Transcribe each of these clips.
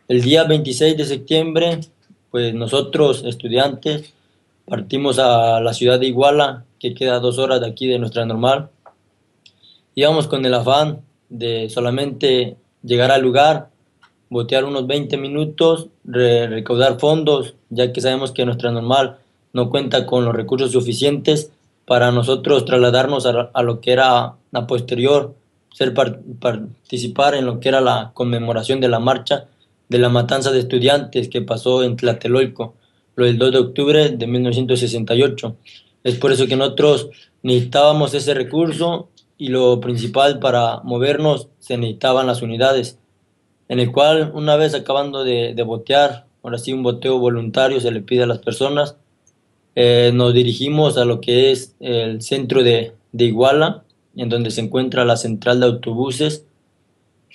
El día 26 de septiembre, pues nosotros, estudiantes, partimos a la ciudad de Iguala, que queda 2 horas de aquí de nuestra normal. Íbamos con el afán de solamente llegar al lugar, botear unos 20 minutos, recaudar fondos, ya que sabemos que nuestra normal no cuenta con los recursos suficientes para nosotros trasladarnos a lo que era la posterior, participar en lo que era la conmemoración de la marcha de la matanza de estudiantes que pasó en Tlatelolco, lo del 2 de octubre de 1968. Es por eso que nosotros necesitábamos ese recurso y lo principal para movernos se necesitaban las unidades, en el cual una vez acabando de botear, ahora sí un boteo voluntario se le pide a las personas, nos dirigimos a lo que es el centro de Iguala, en donde se encuentra la central de autobuses.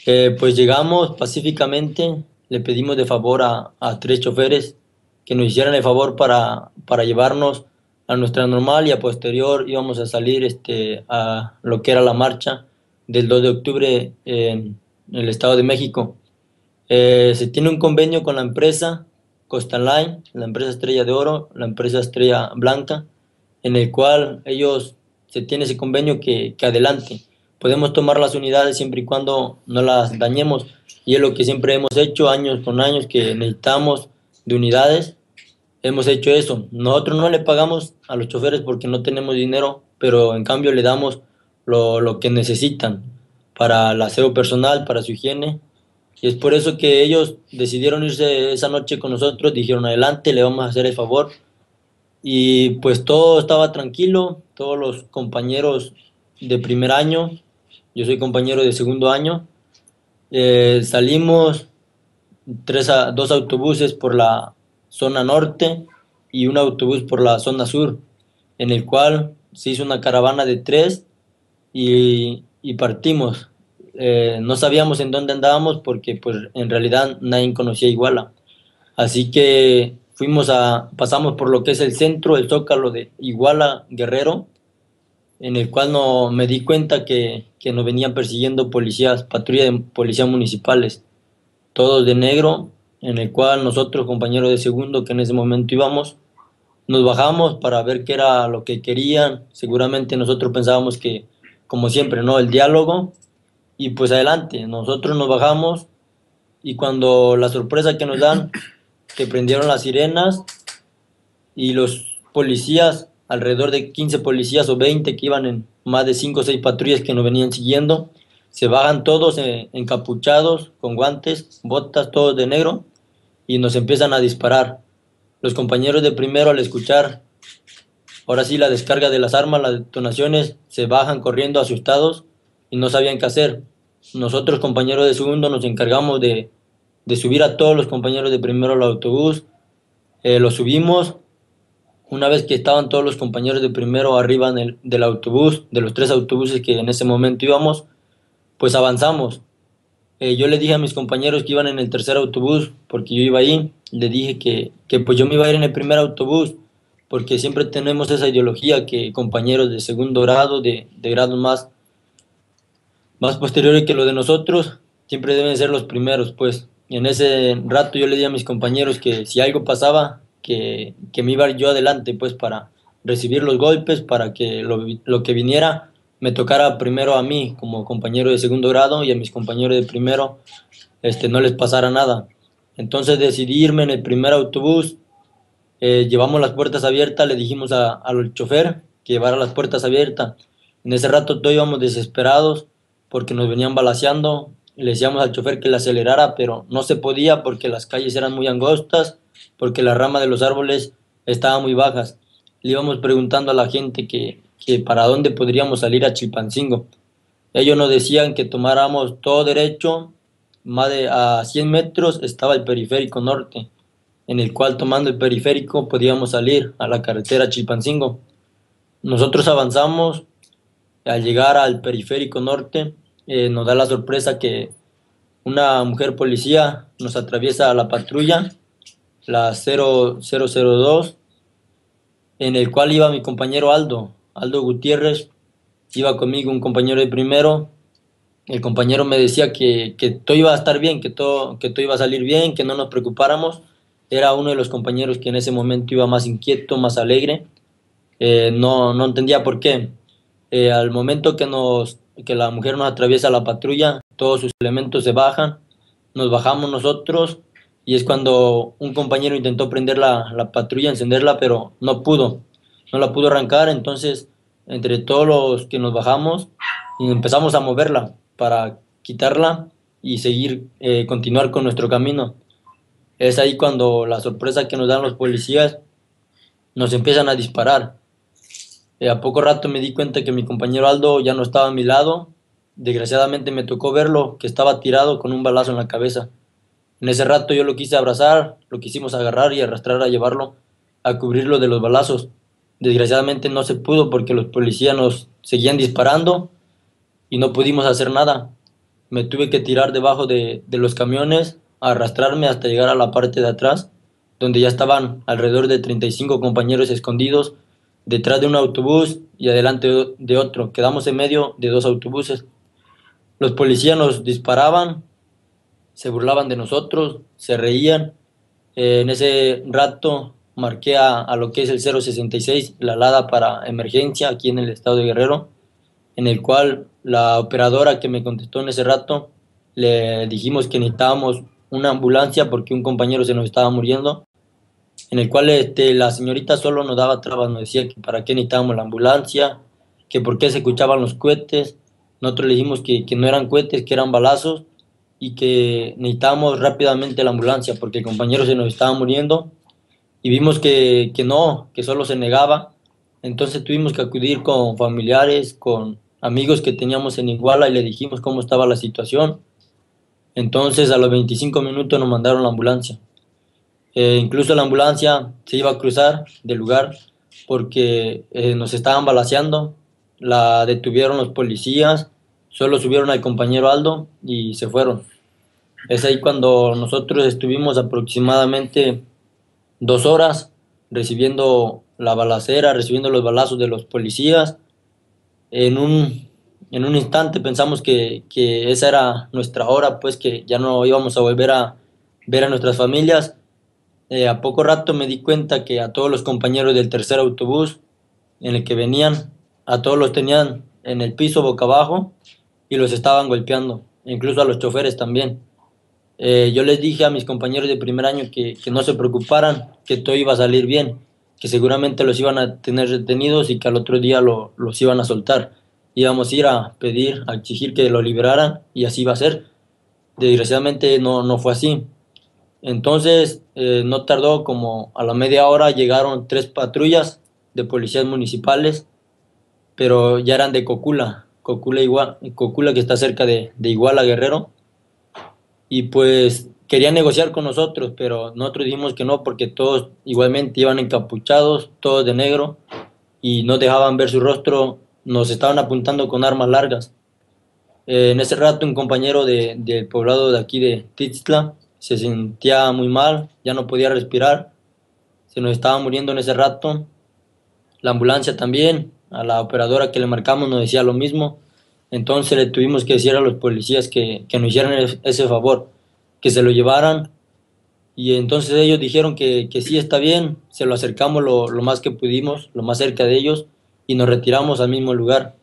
Pues llegamos pacíficamente, le pedimos de favor a tres choferes que nos hicieran el favor para llevarnos a nuestra normal y a posterior íbamos a salir a lo que era la marcha del 2 de octubre en el Estado de México. Se tiene un convenio con la empresa Costa Line, la empresa Estrella de Oro, la empresa Estrella Blanca, en el cual ellos se tiene ese convenio que adelante. Podemos tomar las unidades siempre y cuando no las dañemos. Y es lo que siempre hemos hecho años con años que necesitamos de unidades. Hemos hecho eso. Nosotros no le pagamos a los choferes porque no tenemos dinero, pero en cambio le damos lo que necesitan para el aseo personal, para su higiene. Y es por eso que ellos decidieron irse esa noche con nosotros, dijeron adelante, le vamos a hacer el favor. Y pues todo estaba tranquilo, todos los compañeros de primer año, yo soy compañero de segundo año, salimos dos autobuses por la zona norte y un autobús por la zona sur, en el cual se hizo una caravana de tres y partimos. No sabíamos en dónde andábamos porque pues en realidad nadie conocía Iguala. Así que pasamos por lo que es el centro, el Zócalo de Iguala Guerrero, en el cual no me di cuenta que nos venían persiguiendo policías, patrulla de policías municipales, todos de negro, en el cual nosotros, compañeros de segundo, que en ese momento íbamos, nos bajamos para ver qué era lo que querían. Seguramente nosotros pensábamos que, como siempre, ¿no? El diálogo. Y pues adelante, nosotros nos bajamos y cuando la sorpresa que nos dan, que prendieron las sirenas y los policías, alrededor de 15 policías o 20 que iban en más de 5 o 6 patrullas que nos venían siguiendo, se bajan todos encapuchados, con guantes, botas, todos de negro, y nos empiezan a disparar. Los compañeros de primero al escuchar, ahora sí, la descarga de las armas, las detonaciones, se bajan corriendo asustados y no sabían qué hacer. Nosotros, compañeros de segundo, nos encargamos de subir a todos los compañeros de primero al autobús. Los subimos. Una vez que estaban todos los compañeros de primero arriba del autobús, de los tres autobuses que en ese momento íbamos, pues avanzamos. Yo le dije a mis compañeros que iban en el tercer autobús, porque yo iba ahí, le dije que pues yo me iba a ir en el primer autobús, porque siempre tenemos esa ideología que compañeros de segundo grado, de grados más posteriores que lo de nosotros, siempre deben ser los primeros, pues. Y en ese rato yo le dije a mis compañeros que si algo pasaba, que me iba a ir yo adelante, pues, para recibir los golpes, para que lo que viniera me tocara primero a mí como compañero de segundo grado y a mis compañeros de primero, no les pasara nada. Entonces decidí irme en el primer autobús, llevamos las puertas abiertas, le dijimos al chofer que llevara las puertas abiertas. En ese rato todos íbamos desesperados porque nos venían balaceando. Le decíamos al chofer que le acelerara, pero no se podía porque las calles eran muy angostas, porque las ramas de los árboles estaban muy bajas. Le íbamos preguntando a la gente que para dónde podríamos salir a Chilpancingo. Ellos nos decían que tomáramos todo derecho, más de a 100 metros estaba el periférico norte, en el cual tomando el periférico podíamos salir a la carretera Chilpancingo. Nosotros avanzamos, al llegar al periférico norte, nos da la sorpresa que una mujer policía nos atraviesa la patrulla, la 0002, en el cual iba mi compañero Aldo Gutiérrez, iba conmigo un compañero de primero, El compañero me decía que todo iba a estar bien, que todo iba a salir bien, que no nos preocupáramos. Era uno de los compañeros que en ese momento iba más inquieto, más alegre. No entendía por qué. Al momento que la mujer nos atraviesa la patrulla, todos sus elementos se bajan, nos bajamos nosotros y es cuando un compañero intentó prender la patrulla, encenderla, pero no pudo, no la pudo arrancar. Entonces entre todos los que nos bajamos y empezamos a moverla para quitarla y seguir, continuar con nuestro camino. Es ahí cuando la sorpresa que nos dan los policías, nos empiezan a disparar. A poco rato me di cuenta que mi compañero Aldo ya no estaba a mi lado. Desgraciadamente me tocó verlo, que estaba tirado con un balazo en la cabeza. En ese rato yo lo quise abrazar, lo quisimos agarrar y arrastrar a llevarlo a cubrirlo de los balazos. Desgraciadamente no se pudo porque los policías nos seguían disparando y no pudimos hacer nada. Me tuve que tirar debajo de los camiones, arrastrarme hasta llegar a la parte de atrás, donde ya estaban alrededor de 35 compañeros escondidos detrás de un autobús y adelante de otro. Quedamos en medio de dos autobuses. Los policías nos disparaban, se burlaban de nosotros, se reían. En ese rato marqué a lo que es el 066, la alada para emergencia aquí en el estado de Guerrero, en el cual la operadora que me contestó en ese rato le dijimos que necesitábamos una ambulancia porque un compañero se nos estaba muriendo, en el cual la señorita solo nos daba trabas, nos decía que para qué necesitábamos la ambulancia, que por qué se escuchaban los cohetes. Nosotros le dijimos que no eran cohetes, que eran balazos y que necesitábamos rápidamente la ambulancia porque el compañero se nos estaba muriendo y vimos que no, que solo se negaba. Entonces tuvimos que acudir con familiares, con amigos que teníamos en Iguala y le dijimos cómo estaba la situación. Entonces a los 25 minutos nos mandaron la ambulancia. Incluso la ambulancia se iba a cruzar del lugar porque nos estaban balaceando. La detuvieron los policías, solo subieron al compañero Aldo y se fueron. Es ahí cuando nosotros estuvimos aproximadamente 2 horas recibiendo la balacera, recibiendo los balazos de los policías. En un instante pensamos que esa era nuestra hora, pues que ya no íbamos a volver a ver a nuestras familias. A poco rato me di cuenta que a todos los compañeros del tercer autobús en el que venían, a todos los tenían en el piso boca abajo y los estaban golpeando, incluso a los choferes también. Yo les dije a mis compañeros de primer año que no se preocuparan, que todo iba a salir bien, que seguramente los iban a tener retenidos y que al otro día los iban a soltar. Íbamos a ir a pedir, a exigir que lo liberaran y así iba a ser. Desgraciadamente no fue así. Entonces, no tardó, como a la media hora llegaron 3 patrullas de policías municipales, pero ya eran de Cocula que está cerca de Iguala, Guerrero, y pues querían negociar con nosotros, pero nosotros dijimos que no porque todos igualmente iban encapuchados, todos de negro, y no dejaban ver su rostro, nos estaban apuntando con armas largas. En ese rato un compañero del poblado de aquí de Tixtla se sentía muy mal, ya no podía respirar, se nos estaba muriendo en ese rato. La ambulancia también, a la operadora que le marcamos nos decía lo mismo. Entonces le tuvimos que decir a los policías que nos hicieran ese favor, que se lo llevaran. Y entonces ellos dijeron que sí está bien, se lo acercamos lo más que pudimos, lo más cerca de ellos, y nos retiramos al mismo lugar.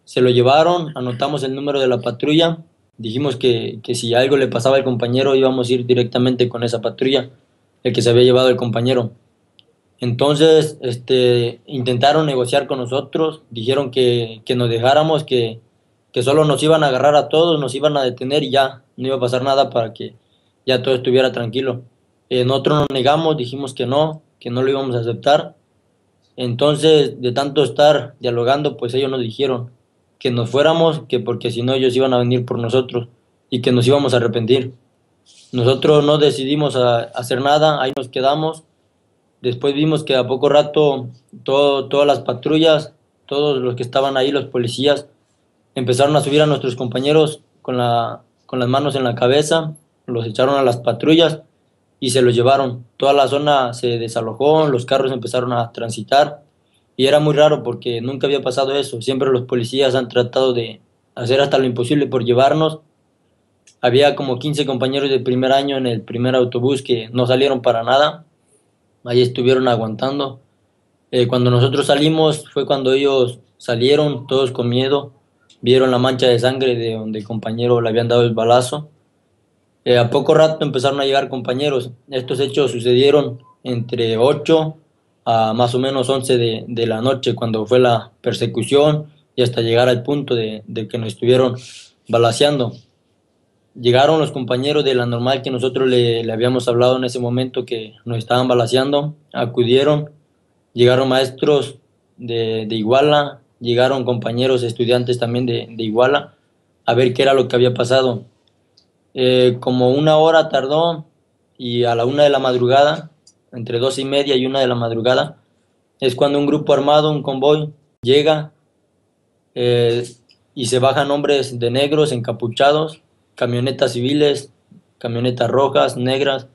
Se lo llevaron, anotamos el número de la patrulla, dijimos que si algo le pasaba al compañero íbamos a ir directamente con esa patrulla, el que se había llevado el compañero. Entonces, intentaron negociar con nosotros, dijeron que nos dejáramos, que solo nos iban a agarrar a todos, nos iban a detener y ya, no iba a pasar nada para que ya todo estuviera tranquilo. Nosotros nos negamos, dijimos que no lo íbamos a aceptar. Entonces, de tanto estar dialogando, pues ellos nos dijeron que nos fuéramos, que porque si no ellos iban a venir por nosotros y que nos íbamos a arrepentir. Nosotros no decidimos hacer nada, ahí nos quedamos. Después vimos que a poco rato todas las patrullas, todos los que estaban ahí, los policías, empezaron a subir a nuestros compañeros con las manos en la cabeza, los echaron a las patrullas y se los llevaron. Toda la zona se desalojó, los carros empezaron a transitar y era muy raro porque nunca había pasado eso. Siempre los policías han tratado de hacer hasta lo imposible por llevarnos. Había como 15 compañeros de primer año en el primer autobús que no salieron para nada, ahí estuvieron aguantando. Cuando nosotros salimos fue cuando ellos salieron, todos con miedo, vieron la mancha de sangre de donde el compañero le habían dado el balazo. A poco rato empezaron a llegar compañeros. Estos hechos sucedieron entre 8 a más o menos 11 de la noche, cuando fue la persecución y hasta llegar al punto de que nos estuvieron balaceando. Llegaron los compañeros de la normal que nosotros le habíamos hablado en ese momento que nos estaban balaceando, acudieron, llegaron maestros de Iguala, llegaron compañeros estudiantes también de Iguala a ver qué era lo que había pasado. Como una hora tardó y a la 1 de la madrugada, entre 2:30 y 1 de la madrugada, es cuando un grupo armado, un convoy, llega eh, y se bajan hombres de negros encapuchados, camionetas civiles, camionetas rojas, negras,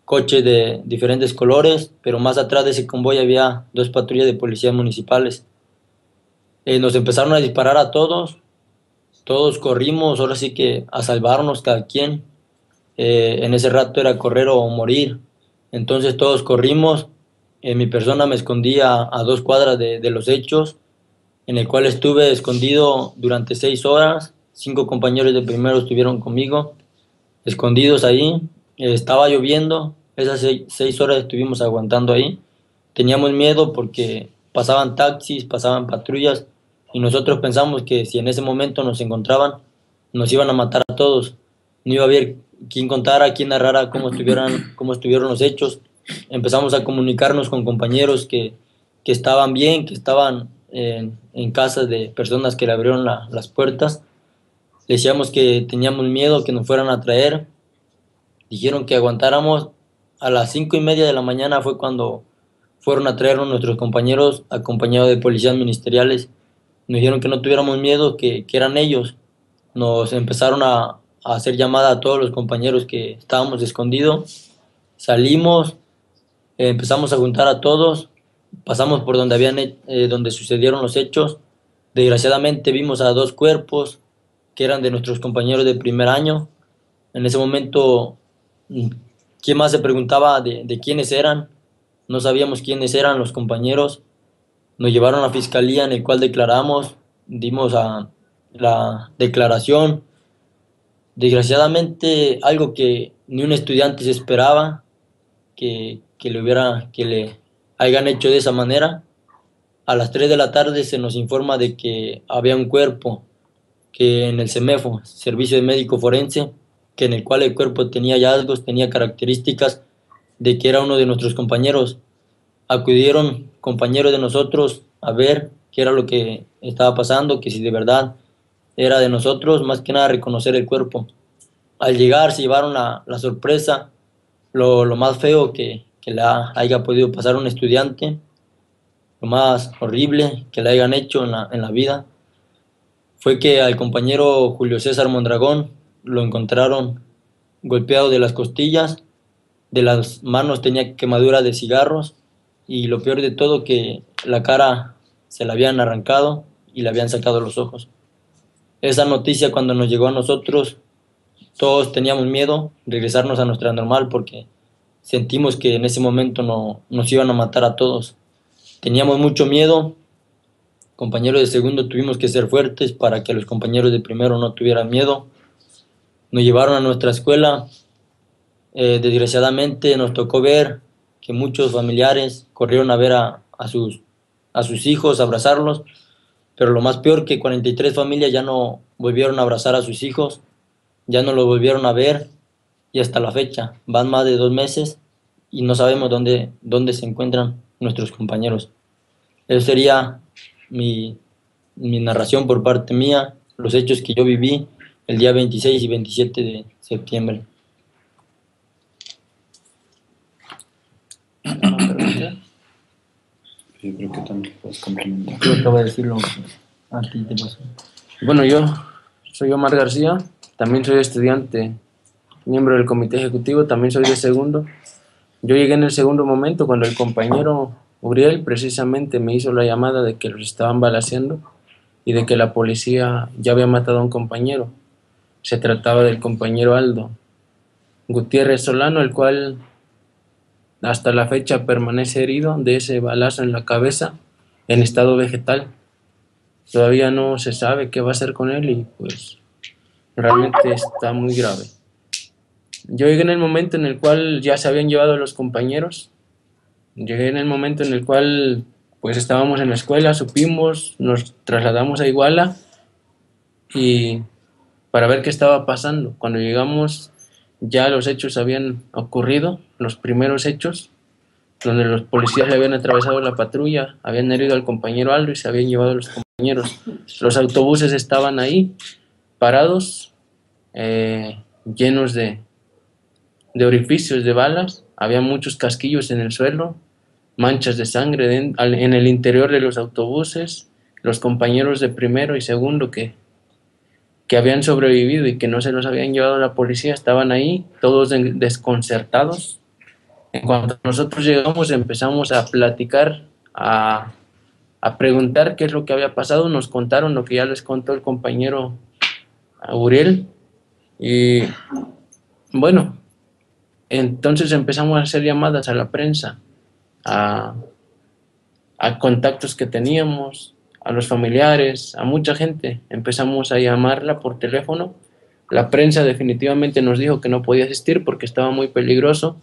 coches de diferentes colores, pero más atrás de ese convoy había dos patrullas de policías municipales. Nos empezaron a disparar a todos, todos corrimos, ahora sí que a salvarnos cada quien. En ese rato era correr o morir. Entonces todos corrimos. Mi persona me escondía a 2 cuadras de los hechos, en el cual estuve escondido durante 6 horas. 5 compañeros de primero estuvieron conmigo, escondidos ahí. Estaba lloviendo. Esas 6 horas estuvimos aguantando ahí. Teníamos miedo porque pasaban taxis, pasaban patrullas, y nosotros pensamos que si en ese momento nos encontraban, nos iban a matar a todos. No iba a haber quien contara, quien narrara cómo estuvieron los hechos. Empezamos a comunicarnos con compañeros que estaban bien, que estaban en casas de personas que le abrieron las puertas. Le decíamos que teníamos miedo, que nos fueran a traer. Dijeron que aguantáramos. A las 5:30 de la mañana fue cuando fueron a traernos nuestros compañeros acompañados de policías ministeriales. Nos dijeron que no tuviéramos miedo, que eran ellos. Nos empezaron a hacer llamada a todos los compañeros que estábamos escondidos. Salimos, empezamos a juntar a todos, pasamos por donde sucedieron los hechos. Desgraciadamente vimos a 2 cuerpos que eran de nuestros compañeros de primer año. En ese momento, ¿quién más se preguntaba de quiénes eran? No sabíamos quiénes eran los compañeros. Nos llevaron a la fiscalía, en el cual declaramos, dimos a la declaración. Desgraciadamente, algo que ni un estudiante se esperaba, que le hayan hecho de esa manera. A las 3 de la tarde se nos informa de que había un cuerpo que en el CEMEFO, Servicio de Médico Forense, que en el cual el cuerpo tenía hallazgos, tenía características de que era uno de nuestros compañeros. Acudieron compañeros de nosotros a ver qué era lo que estaba pasando, que si de verdad era de nosotros, más que nada reconocer el cuerpo. Al llegar se llevaron la sorpresa, lo más feo que le haya podido pasar a un estudiante, lo más horrible que le hayan hecho en la vida, fue que al compañero Julio César Mondragón lo encontraron golpeado de las costillas, de las manos tenía quemadura de cigarros, y lo peor de todo, que la cara se la habían arrancado y le habían sacado los ojos. Esa noticia, cuando nos llegó a nosotros, todos teníamos miedo de regresarnos a nuestra normal, porque sentimos que en ese momento nos iban a matar a todos. Teníamos mucho miedo. Compañeros de segundo tuvimos que ser fuertes para que los compañeros de primero no tuvieran miedo. Nos llevaron a nuestra escuela. Desgraciadamente nos tocó ver que muchos familiares corrieron a ver a sus hijos, a abrazarlos, pero lo más peor, que 43 familias ya no volvieron a abrazar a sus hijos, ya no los volvieron a ver, y hasta la fecha van más de 2 meses y no sabemos dónde se encuentran nuestros compañeros. Eso sería mi narración por parte mía, los hechos que yo viví el día 26 y 27 de septiembre. Yo creo que también puedes complementar. Yo acabo de decirlo, a ti te pasó. Bueno, yo soy Omar García, también soy estudiante, miembro del comité ejecutivo, también soy de segundo. Yo llegué en el segundo momento cuando el compañero Uriel precisamente me hizo la llamada de que los estaban balaceando, y de que la policía ya había matado a un compañero. Se trataba del compañero Aldo Gutiérrez Solano, el cual hasta la fecha permanece herido de ese balazo en la cabeza en estado vegetal. Todavía no se sabe qué va a hacer con él y pues realmente está muy grave. Yo llegué en el momento en el cual ya se habían llevado a los compañeros. Llegué en el momento en el cual pues estábamos en la escuela, supimos, nos trasladamos a Iguala y para ver qué estaba pasando. Cuando llegamos ya los hechos habían ocurrido, los primeros hechos, donde los policías le habían atravesado la patrulla, habían herido al compañero Aldo y se habían llevado a los compañeros. Los autobuses estaban ahí, parados, llenos de orificios de balas, había muchos casquillos en el suelo, manchas de sangre en el interior de los autobuses. Los compañeros de primero y segundo que habían sobrevivido y que no se los habían llevado a la policía estaban ahí, todos desconcertados. En cuanto nosotros llegamos, empezamos a platicar, a preguntar qué es lo que había pasado. Nos contaron lo que ya les contó el compañero Uriel. Y bueno, entonces empezamos a hacer llamadas a la prensa, a contactos que teníamos, a los familiares, a mucha gente. Empezamos a llamarla por teléfono. La prensa definitivamente nos dijo que no podía asistir porque estaba muy peligroso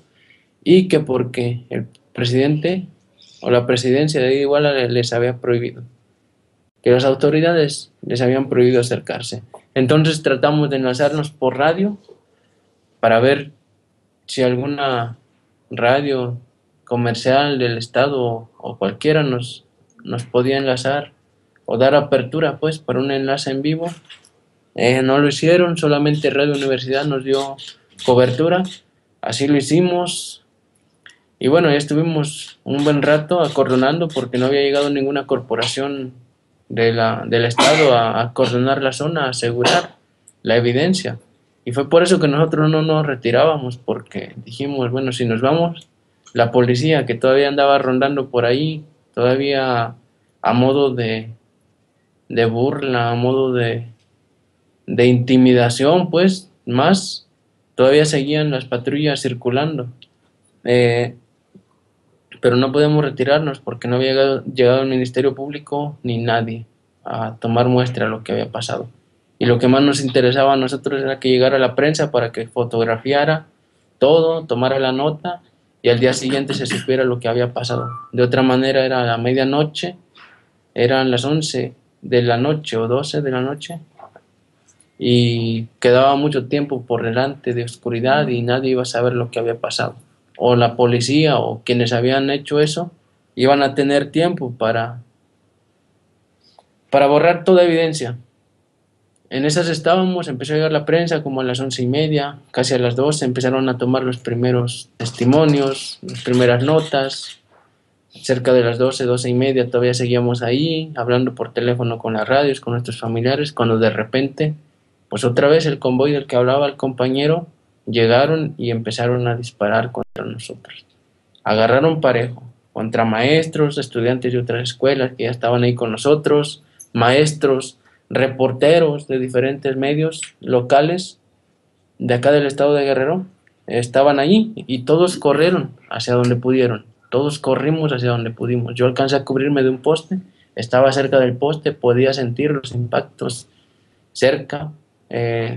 y que porque el presidente o la presidencia de Iguala les había prohibido, que las autoridades les habían prohibido acercarse. Entonces tratamos de enlazarnos por radio para ver si alguna radio comercial del estado o cualquiera nos podía enlazar o dar apertura pues para un enlace en vivo. No lo hicieron, solamente Radio Universidad nos dio cobertura, así lo hicimos. Y bueno, ya estuvimos un buen rato acordonando porque no había llegado ninguna corporación del estado a acordonar la zona, a asegurar la evidencia. Y fue por eso que nosotros no nos retirábamos, porque dijimos, bueno, si nos vamos, la policía que todavía andaba rondando por ahí, todavía a modo de burla, a modo de intimidación, pues, más, todavía seguían las patrullas circulando. Pero no podíamos retirarnos porque no había llegado el Ministerio Público ni nadie a tomar muestra de lo que había pasado. Y lo que más nos interesaba a nosotros era que llegara la prensa para que fotografiara todo, tomara la nota y al día siguiente se supiera lo que había pasado. De otra manera era la medianoche, eran las 11 de la noche o 12 de la noche y quedaba mucho tiempo por delante de oscuridad y nadie iba a saber lo que había pasado. O la policía o quienes habían hecho eso iban a tener tiempo para borrar toda evidencia. En esas estábamos, empezó a llegar la prensa como a las 11:30, casi a las 12 empezaron a tomar los primeros testimonios, las primeras notas. Cerca de las 12:30 todavía seguíamos ahí, hablando por teléfono con las radios, con nuestros familiares, cuando de repente, pues otra vez el convoy del que hablaba el compañero, llegaron y empezaron a disparar contra nosotros. Agarraron parejo, contra maestros, estudiantes de otras escuelas que ya estaban ahí con nosotros, maestros, reporteros de diferentes medios locales de acá del estado de Guerrero, estaban allí y todos corrieron hacia donde pudieron, todos corrimos hacia donde pudimos. Yo alcancé a cubrirme de un poste, estaba cerca del poste, podía sentir los impactos cerca,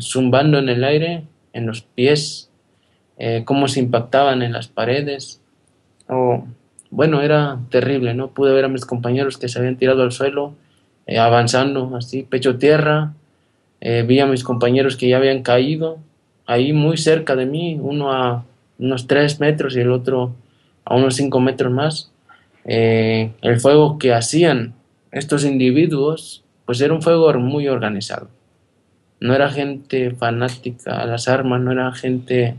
zumbando en el aire, en los pies, cómo se impactaban en las paredes. Bueno, era terrible, ¿no? Pude ver a mis compañeros que se habían tirado al suelo, avanzando así, pecho tierra. Vi a mis compañeros que ya habían caído ahí muy cerca de mí, uno a unos 3 metros y el otro a unos 5 metros más. El fuego que hacían estos individuos, pues era un fuego muy organizado. No era gente fanática a las armas, no era gente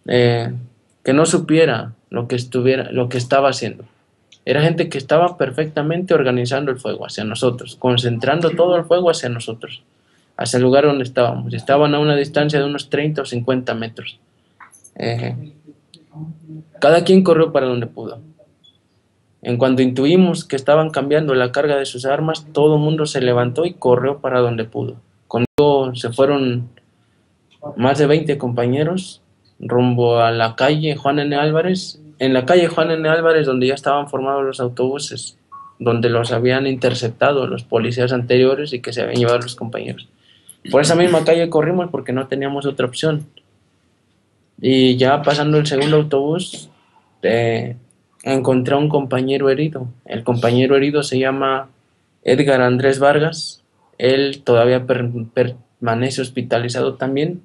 que no supiera lo que estaba haciendo. Era gente que estaba perfectamente organizando el fuego hacia nosotros, concentrando todo el fuego hacia nosotros, hacia el lugar donde estábamos. Estaban a una distancia de unos 30 o 50 metros. Cada quien corrió para donde pudo. En cuanto intuimos que estaban cambiando la carga de sus armas, todo el mundo se levantó y corrió para donde pudo. Conmigo se fueron más de 20 compañeros rumbo a la calle Juan N. Álvarez. En la calle Juan N. Álvarez, donde ya estaban formados los autobuses, donde los habían interceptado los policías anteriores y que se habían llevado los compañeros. Por esa misma calle corrimos porque no teníamos otra opción. Y ya pasando el segundo autobús, encontré a un compañero herido. El compañero herido se llama Edgar Andrés Vargas. Él todavía permanece hospitalizado también.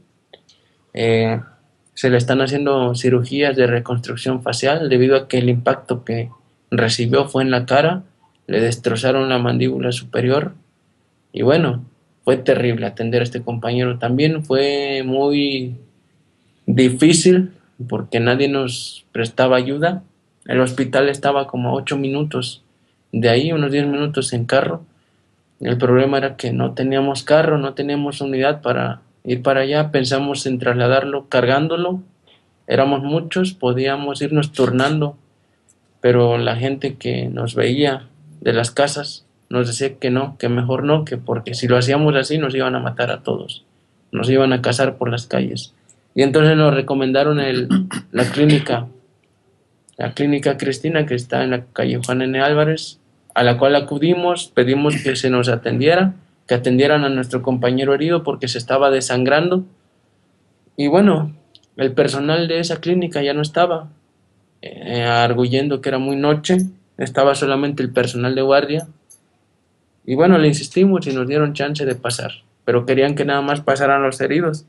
Se le están haciendo cirugías de reconstrucción facial debido a que el impacto que recibió fue en la cara. Le destrozaron la mandíbula superior. Y bueno, fue terrible atender a este compañero. También fue muy difícil porque nadie nos prestaba ayuda. El hospital estaba como a 8 minutos de ahí, unos 10 minutos en carro. El problema era que no teníamos carro, no teníamos unidad para ir para allá. Pensamos en trasladarlo cargándolo. Éramos muchos, podíamos irnos turnando, pero la gente que nos veía de las casas nos decía que no, que mejor no, que porque si lo hacíamos así nos iban a matar a todos, nos iban a cazar por las calles. Y entonces nos recomendaron la clínica Cristina, que está en la calle Juan N. Álvarez, a la cual acudimos, pedimos que se nos atendiera, que atendieran a nuestro compañero herido porque se estaba desangrando. Y bueno, el personal de esa clínica ya no estaba, arguyendo que era muy noche, estaba solamente el personal de guardia. Y bueno, le insistimos y nos dieron chance de pasar, pero querían que nada más pasaran los heridos.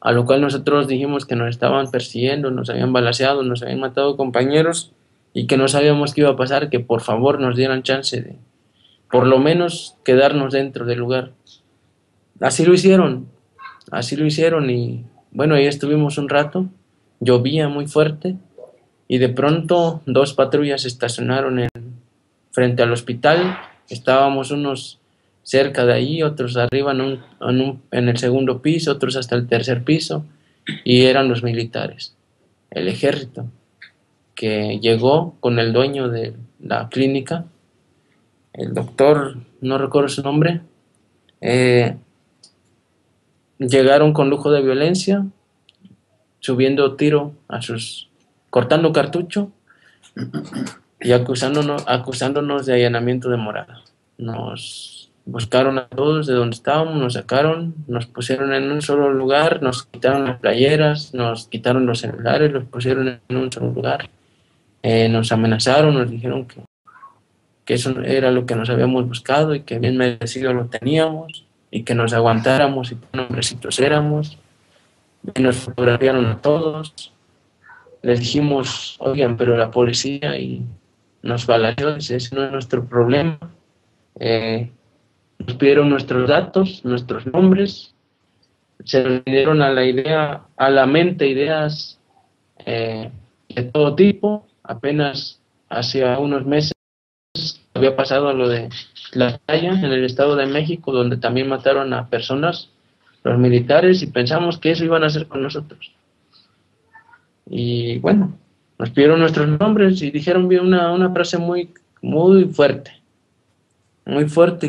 A lo cual nosotros dijimos que nos estaban persiguiendo, nos habían balaceado, nos habían matado compañeros y que no sabíamos qué iba a pasar, que por favor nos dieran chance de por lo menos quedarnos dentro del lugar. Así lo hicieron y bueno, ahí estuvimos un rato, llovía muy fuerte y de pronto 2 patrullas se estacionaron frente al hospital. Estábamos unos cerca de ahí, otros arriba en el segundo piso, otros hasta el tercer piso, y eran los militares, el ejército, que llegó con el dueño de la clínica, el doctor, no recuerdo su nombre. Llegaron con lujo de violencia, subiendo tiro cortando cartucho y acusándonos de allanamiento de morada. Nos buscaron a todos de donde estábamos, nos sacaron, nos pusieron en un solo lugar, nos quitaron las playeras, nos quitaron los celulares, los pusieron en un solo lugar. Nos amenazaron, nos dijeron que eso era lo que nos habíamos buscado y que bien merecido lo teníamos y que nos aguantáramos y qué nombrecitos éramos. Y nos fotografiaron a todos. Les dijimos, oigan, pero la policía y nos balaceó, dice, ese no es nuestro problema. Nos pidieron nuestros datos, nuestros nombres, se nos vinieron a la mente ideas de todo tipo. Apenas hace unos meses había pasado lo de la Talla en el Estado de México, donde también mataron a personas, los militares, y pensamos que eso iban a hacer con nosotros. Y bueno, nos pidieron nuestros nombres y dijeron una frase muy, muy fuerte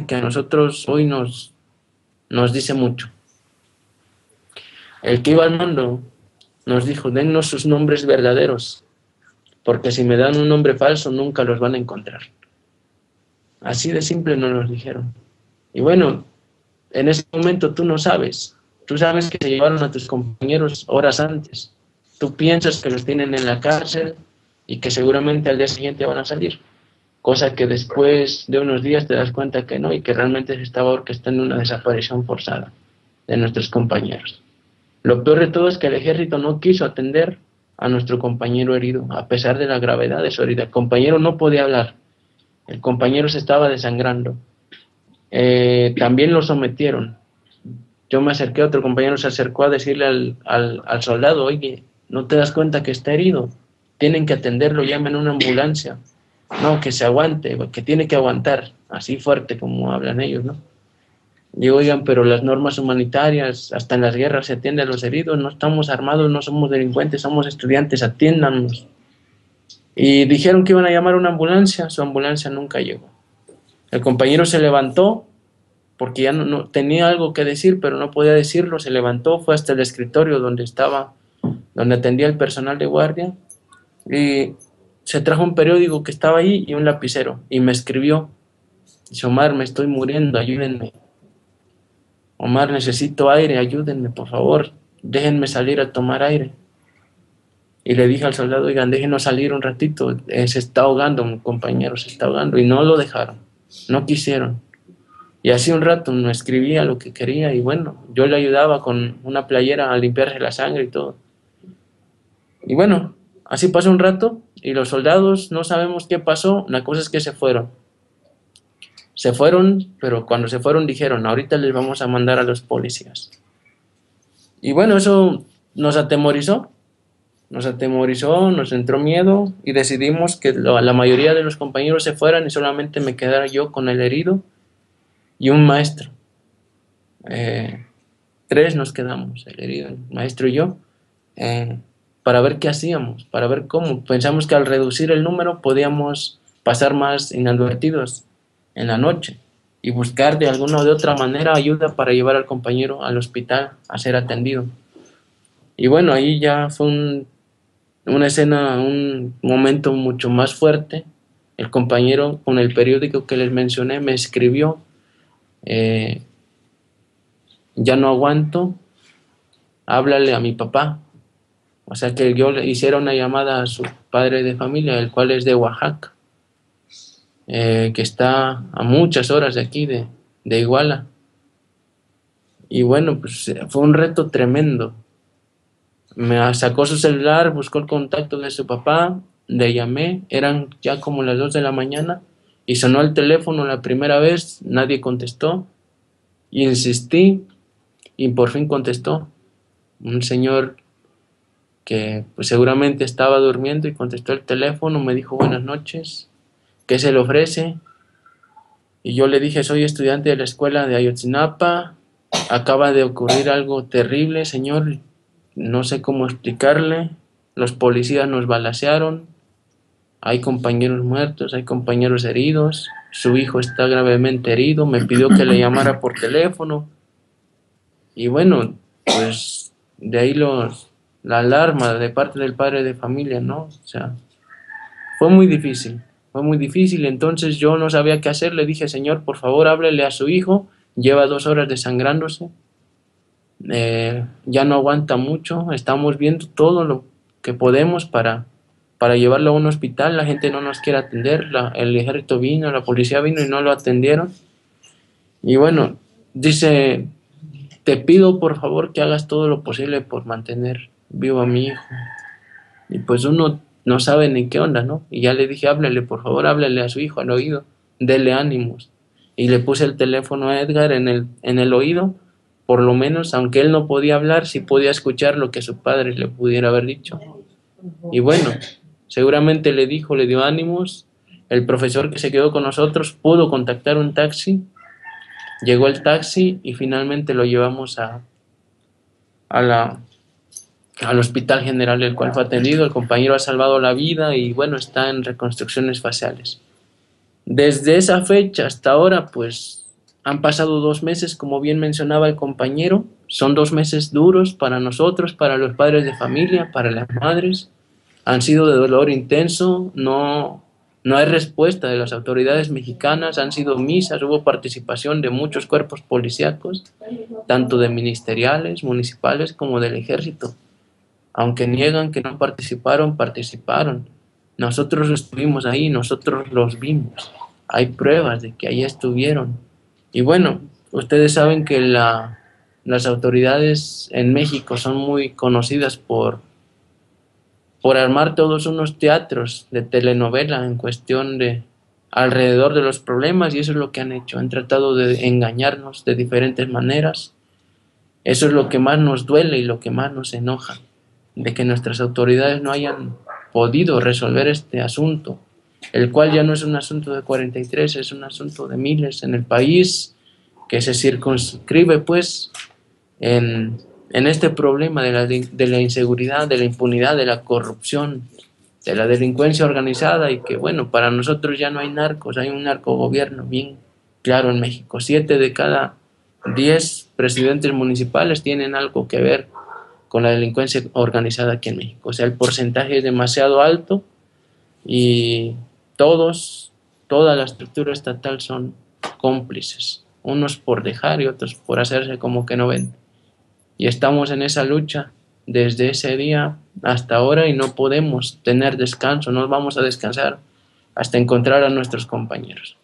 que a nosotros hoy nos dice mucho. El que iba al mando nos dijo, dennos sus nombres verdaderos, porque si me dan un nombre falso nunca los van a encontrar. Así de simple nos lo dijeron. Y bueno, en ese momento tú sabes que se llevaron a tus compañeros horas antes. Tú piensas que los tienen en la cárcel y que seguramente al día siguiente van a salir. Cosa que después de unos días te das cuenta que no y que realmente se estaba orquestando una desaparición forzada de nuestros compañeros. Lo peor de todo es que el ejército no quiso atender a nuestro compañero herido, a pesar de la gravedad de su herida. El compañero no podía hablar, el compañero se estaba desangrando. También lo sometieron. Yo me acerqué, otro compañero se acercó a decirle al soldado, oye, ¿no te das cuenta que está herido? Tienen que atenderlo, llamen a una ambulancia. No, que se aguante, que tiene que aguantar, así fuerte como hablan ellos, ¿no? Digo, oigan, pero las normas humanitarias, hasta en las guerras se atiende a los heridos, no estamos armados, no somos delincuentes, somos estudiantes, atiéndanos. Y dijeron que iban a llamar a una ambulancia, su ambulancia nunca llegó. El compañero se levantó, porque ya no tenía algo que decir, pero no podía decirlo, se levantó, fue hasta el escritorio donde atendía el personal de guardia, y se trajo un periódico que estaba ahí y un lapicero, y me escribió, dice: Omar, me estoy muriendo, ayúdenme. Omar, necesito aire, ayúdenme, por favor, déjenme salir a tomar aire. Y le dije al soldado: oigan, déjenos salir un ratito, se está ahogando, mi compañero se está ahogando. Y no lo dejaron, no quisieron. Y así un rato me escribía lo que quería, y bueno, yo le ayudaba con una playera a limpiarse la sangre y todo. Y bueno, así pasó un rato, y los soldados no sabemos qué pasó, la cosa es que se fueron. Se fueron, pero cuando se fueron dijeron: ahorita les vamos a mandar a los policías. Y bueno, eso nos atemorizó, nos entró miedo, y decidimos que la mayoría de los compañeros se fueran y solamente me quedara yo con el herido y un maestro. 3 nos quedamos, el herido, el maestro y yo, para ver qué hacíamos, para ver cómo. Pensamos que al reducir el número podíamos pasar más inadvertidos en la noche y buscar de alguna o de otra manera ayuda para llevar al compañero al hospital a ser atendido. Y bueno, ahí ya fue una escena, un momento mucho más fuerte. El compañero, con el periódico que les mencioné, me escribió: ya no aguanto, háblale a mi papá. O sea que yo le hiciera una llamada a su padre de familia, el cual es de Oaxaca, que está a muchas horas de aquí, de Iguala. Y bueno, pues fue un reto tremendo. Me sacó su celular, buscó el contacto de su papá, le llamé, eran ya como las 2 de la mañana, y sonó el teléfono la primera vez, nadie contestó, y insistí, y por fin contestó un señor que pues seguramente estaba durmiendo, y contestó el teléfono, me dijo: buenas noches, ¿qué se le ofrece? Y yo le dije: soy estudiante de la escuela de Ayotzinapa, acaba de ocurrir algo terrible, señor, no sé cómo explicarle, los policías nos balacearon, hay compañeros muertos, hay compañeros heridos, su hijo está gravemente herido, me pidió que le llamara por teléfono. Y bueno, pues de ahí la alarma de parte del padre de familia, ¿no? O sea, fue muy difícil, entonces yo no sabía qué hacer, le dije: señor, por favor, háblele a su hijo, lleva 2 horas desangrándose, ya no aguanta mucho, estamos viendo todo lo que podemos para llevarlo a un hospital, la gente no nos quiere atender, el ejército vino, la policía vino y no lo atendieron. Y bueno, dice: te pido por favor que hagas todo lo posible por mantener vivo a mi hijo. Y pues uno no sabe ni qué onda, ¿no? Y ya le dije: háblele, por favor, háblele a su hijo al oído, dele ánimos. Y le puse el teléfono a Edgar en el oído, por lo menos, aunque él no podía hablar, sí podía escuchar lo que su padre le pudiera haber dicho. Y bueno, seguramente le dio ánimos. El profesor que se quedó con nosotros pudo contactar un taxi, llegó el taxi y finalmente lo llevamos al Hospital General, el cual fue atendido. El compañero ha salvado la vida y bueno, está en reconstrucciones faciales. Desde esa fecha hasta ahora, pues han pasado 2 meses, como bien mencionaba el compañero. Son 2 meses duros para nosotros, para los padres de familia, para las madres. Han sido de dolor intenso, no hay respuesta de las autoridades mexicanas, han sido misas, hubo participación de muchos cuerpos policíacos, tanto de ministeriales, municipales, como del ejército. Aunque niegan que no participaron, participaron. Nosotros estuvimos ahí, nosotros los vimos. Hay pruebas de que ahí estuvieron. Y bueno, ustedes saben que las autoridades en México son muy conocidas por armar todos unos teatros de telenovela en cuestión de alrededor de los problemas, y eso es lo que han hecho. Han tratado de engañarnos de diferentes maneras. Eso es lo que más nos duele y lo que más nos enoja, de que nuestras autoridades no hayan podido resolver este asunto, el cual ya no es un asunto de 43, es un asunto de miles en el país, que se circunscribe pues en este problema de la inseguridad, de la impunidad, de la corrupción, de la delincuencia organizada y que, bueno, para nosotros ya no hay narcos, hay un narcogobierno bien claro en México. 7 de cada 10 presidentes municipales tienen algo que ver con la delincuencia organizada aquí en México. O sea, el porcentaje es demasiado alto y toda la estructura estatal son cómplices, unos por dejar y otros por hacerse como que no ven. Y estamos en esa lucha desde ese día hasta ahora y no podemos tener descanso, no vamos a descansar hasta encontrar a nuestros compañeros.